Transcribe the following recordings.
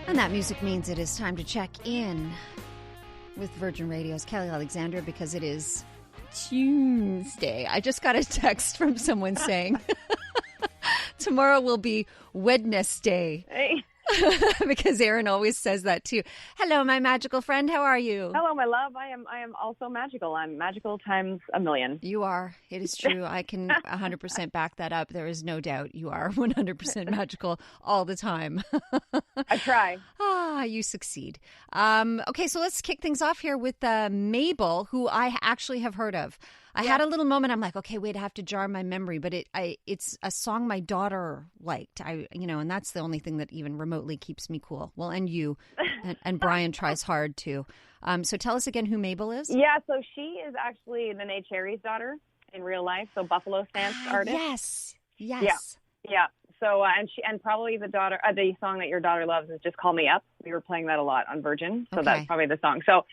And that music means it is time to check in with Virgin Radio's Kelly Alexandra because it is Tunesday. I just got a text from someone saying tomorrow will be Wednesday. Hey. Because Aaron always says that too. Hello, my magical friend. How are you? Hello, my love. I am also magical. I'm magical times a million. You are. It is true. I can 100% back that up. There is no doubt you are 100% magical all the time. I try. You succeed. Okay, so let's kick things off here with Mabel, who I actually have heard of. I had a little moment. I'm like, okay, wait, I have to jar my memory, but it's a song my daughter liked. And that's the only thing that even remotely keeps me cool. Well, and you, and Brian tries hard too. So tell us again who Mabel is. Yeah, so she is actually Nene Cherry's daughter in real life. So Buffalo Stance artist. Yes. Yeah. So and probably the song that your daughter loves is Just Call Me Up. We were playing that a lot on Virgin, so that's probably the song. So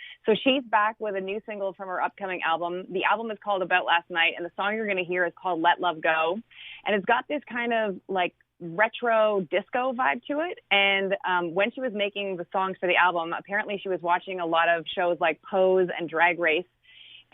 she's back with a new single from her upcoming album. The album is called About Last Night, and the song you're going to hear is called Let Love Go, and it's got this kind of like retro disco vibe to it. And when she was making the songs for the album, apparently she was watching a lot of shows like Pose and Drag Race.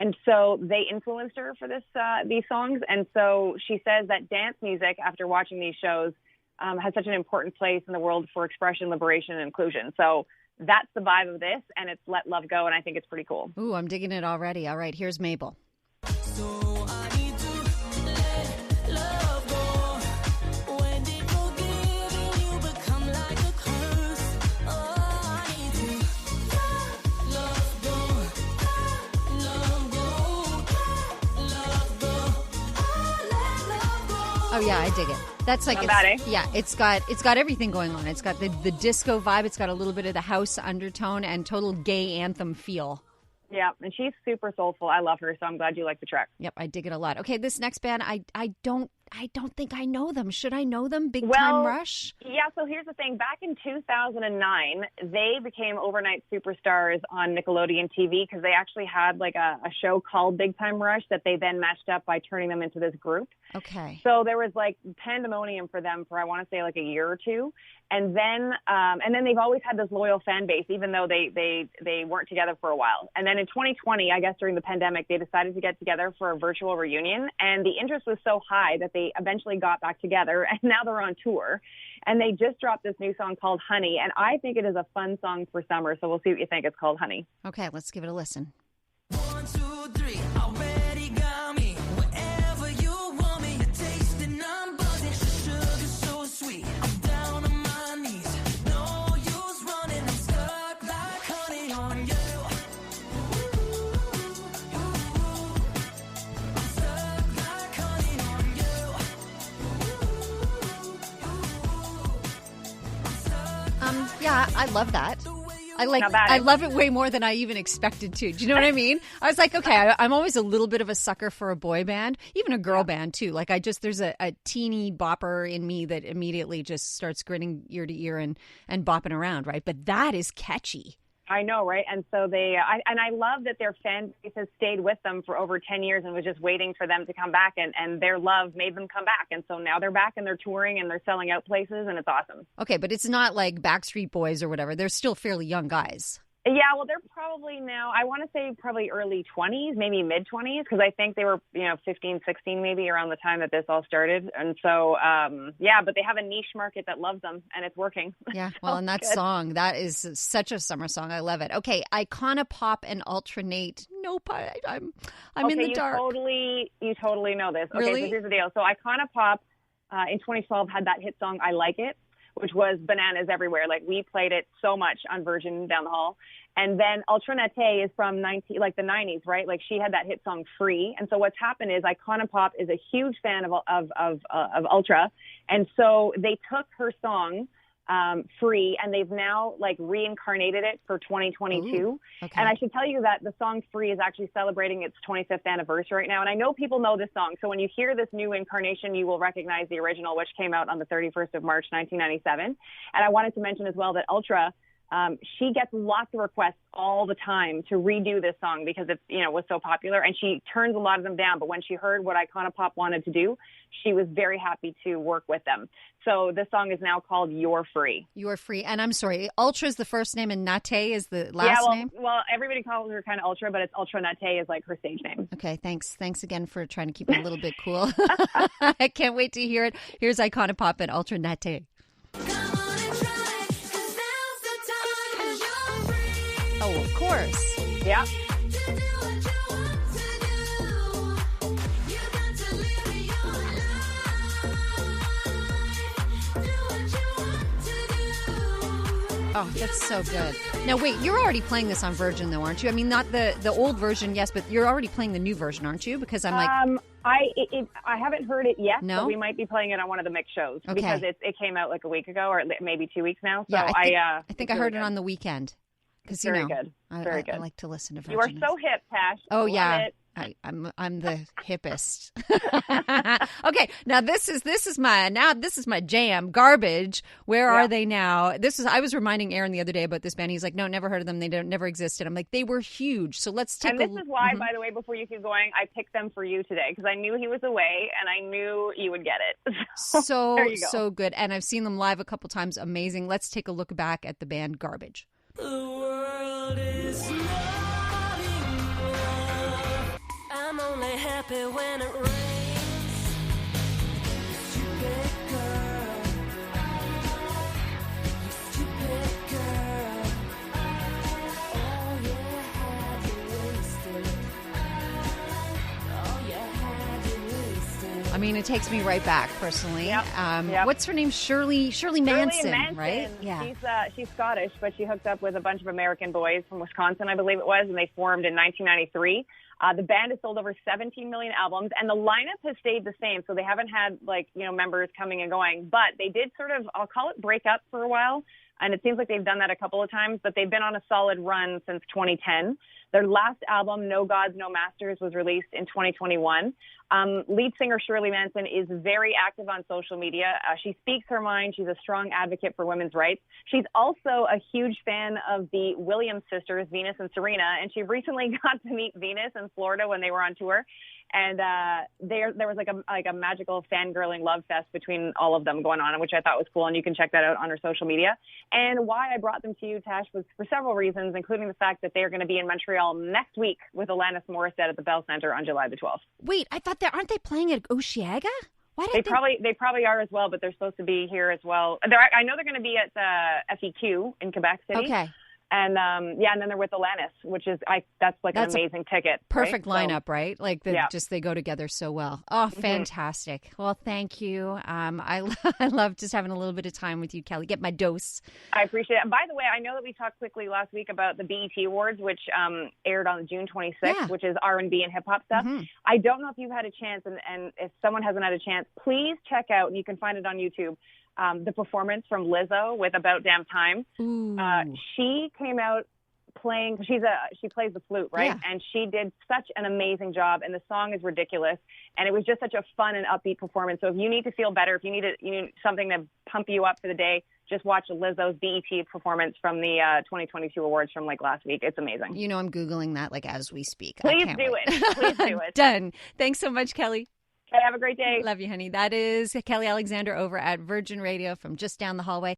And so they influenced her for these songs. And so she says that dance music, after watching these shows, has such an important place in the world for expression, liberation, and inclusion. So that's the vibe of this, and it's Let Love Go, and I think it's pretty cool. Ooh, I'm digging it already. All right, here's Mabel. Oh yeah, I dig it. That's like it's got everything going on. It's got the disco vibe. It's got a little bit of the house undertone and total gay anthem feel. Yeah, and she's super soulful. I love her, so I'm glad you like the track. Yep, I dig it a lot. Okay, this next band, I don't think I know them. Should I know them? Big Time Rush? Yeah, so here's the thing. Back in 2009, they became overnight superstars on Nickelodeon TV because they actually had like a show called Big Time Rush that they then matched up by turning them into this group. Okay. So there was like pandemonium for them for, I want to say, like a year or two. And then they've always had this loyal fan base, even though they weren't together for a while. And then in 2020, I guess during the pandemic, they decided to get together for a virtual reunion. And the interest was so high that they eventually got back together. And now they're on tour. And they just dropped this new song called Honey. And I think it is a fun song for summer. So we'll see what you think. It's called Honey. Okay, let's give it a listen. 1, 2, 3, already got me. Wherever you want me, you're tasting, I'm buzzing. Sugar so sweet. I'm down on my knees. No use running. I'm stuck like honey on you. I'm stuck like honey on you. Yeah, I love that. I love it way more than I even expected to. Do you know what I mean? I was like, okay, I'm always a little bit of a sucker for a boy band, even a girl band too. Like there's a teeny bopper in me that immediately just starts grinning ear to ear and bopping around, right? But that is catchy. I know, right? And so I love that their fan base has stayed with them for over 10 years and was just waiting for them to come back, and their love made them come back. And so now they're back and they're touring and they're selling out places, and it's awesome. Okay, but it's not like Backstreet Boys or whatever. They're still fairly young guys. Yeah, well, they're probably now, I want to say probably early 20s, maybe mid-20s, because I think they were, 15, 16 maybe around the time that this all started. And so, but they have a niche market that loves them, and it's working. Yeah, well, and that song, that is such a summer song. I love it. Okay, Icona Pop and Alternate. Nope, I'm in the dark. You totally know this. Okay, Really? So here's the deal. So Icona Pop in 2012 had that hit song, I Like It, which was bananas everywhere. Like, we played it so much on Virgin down the hall. And then Alternate is from the 90s, right? Like, she had that hit song Free. And so what's happened is Icona Pop is a huge fan of Ultra. And so they took her song Free, and they've now like reincarnated it for 2022. Ooh, okay. And I should tell you that the song Free is actually celebrating its 25th anniversary right now. And I know people know this song. So when you hear this new incarnation, you will recognize the original, which came out on the 31st of March, 1997. And I wanted to mention as well that Ultra She gets lots of requests all the time to redo this song because it's, was so popular, and she turns a lot of them down. But when she heard what Icona Pop wanted to do, she was very happy to work with them. So this song is now called You're Free. You're Free. And I'm sorry, Ultra is the first name and Nate is the last name? Well, everybody calls her kind of Ultra, but it's Ultra Nate is like her stage name. Okay, thanks. Thanks again for trying to keep it a little bit cool. I can't wait to hear it. Here's Icona Pop and Ultra Nate. Oh, of course. Yeah. Oh, that's so good. Now, wait, you're already playing this on Virgin, though, aren't you? I mean, not the old version, yes, but you're already playing the new version, aren't you? Because I'm like... I haven't heard it yet, no? but we might be playing it on one of the mix shows because it came out like a week ago or maybe 2 weeks now. So yeah, I think I heard it on the weekend. Because very good. Very good. I like to listen to Virgin. You are so hip, Tash. Oh, yeah. It. I'm the hippest. Okay, now this is my jam. Garbage. Where are they now? I was reminding Aaron the other day about this band. He's like, no, never heard of them. They never existed. I'm like, they were huge. So let's take. And this is why, by the way, before you keep going, I picked them for you today because I knew he was away and I knew you would get it. So good. And I've seen them live a couple times. Amazing. Let's take a look back at the band Garbage. The world is not enough. I'm only happy when it rains. Stupid girl. Stupid girl. Oh, you had to waste it. Oh, you had to waste it. I mean, it takes me right back personally. Yep. What's her name? Shirley Manson, right? Yeah. She's Scottish, but she hooked up with a bunch of American boys from Wisconsin, I believe it was, and they formed in 1993. The band has sold over 17 million albums, and the lineup has stayed the same. So they haven't had members coming and going, but they did sort of, I'll call it break up for a while. And it seems like they've done that a couple of times, but they've been on a solid run since 2010. Their last album, No Gods, No Masters, was released in 2021. Lead singer Shirley Manson is very active on social media. She speaks her mind. She's a strong advocate for women's rights. She's also a huge fan of the Williams sisters, Venus and Serena, and she recently got to meet Venus in Florida when they were on tour. And there was like a magical fangirling love fest between all of them going on, which I thought was cool. And you can check that out on her social media. And why I brought them to you, Tash, was for several reasons, including the fact that they're going to be in Montreal next week with Alanis Morissette at the Bell Centre on July the 12th. Wait, I thought aren't they playing at Osheaga? Why did they probably are as well, but they're supposed to be here as well. I know they're going to be at FEQ in Quebec City. Okay. And and then they're with Alanis, which is that's an amazing ticket. Perfect right? lineup, right? Like they go together so well. Oh, fantastic! Mm-hmm. Well, thank you. I love just having a little bit of time with you, Kelly. Get my dose. I appreciate it. And by the way, I know that we talked quickly last week about the BET Awards, which aired on June 26th, which is R&B and hip hop stuff. Mm-hmm. I don't know if you've had a chance, and if someone hasn't had a chance, please check out. You can find it on YouTube. The performance from Lizzo with About Damn Time. She came out playing, she plays the flute, right? Yeah. And she did such an amazing job, and the song is ridiculous. And it was just such a fun and upbeat performance. So if you need to feel better, if you need something to pump you up for the day, just watch Lizzo's BET performance from the 2022 awards from last week. It's amazing. You know, I'm Googling that as we speak. Please do it. Please do it. Done. Thanks so much, Kelly. Okay, have a great day. Love you, honey. That is Kelly Alexander over at Virgin Radio from just down the hallway.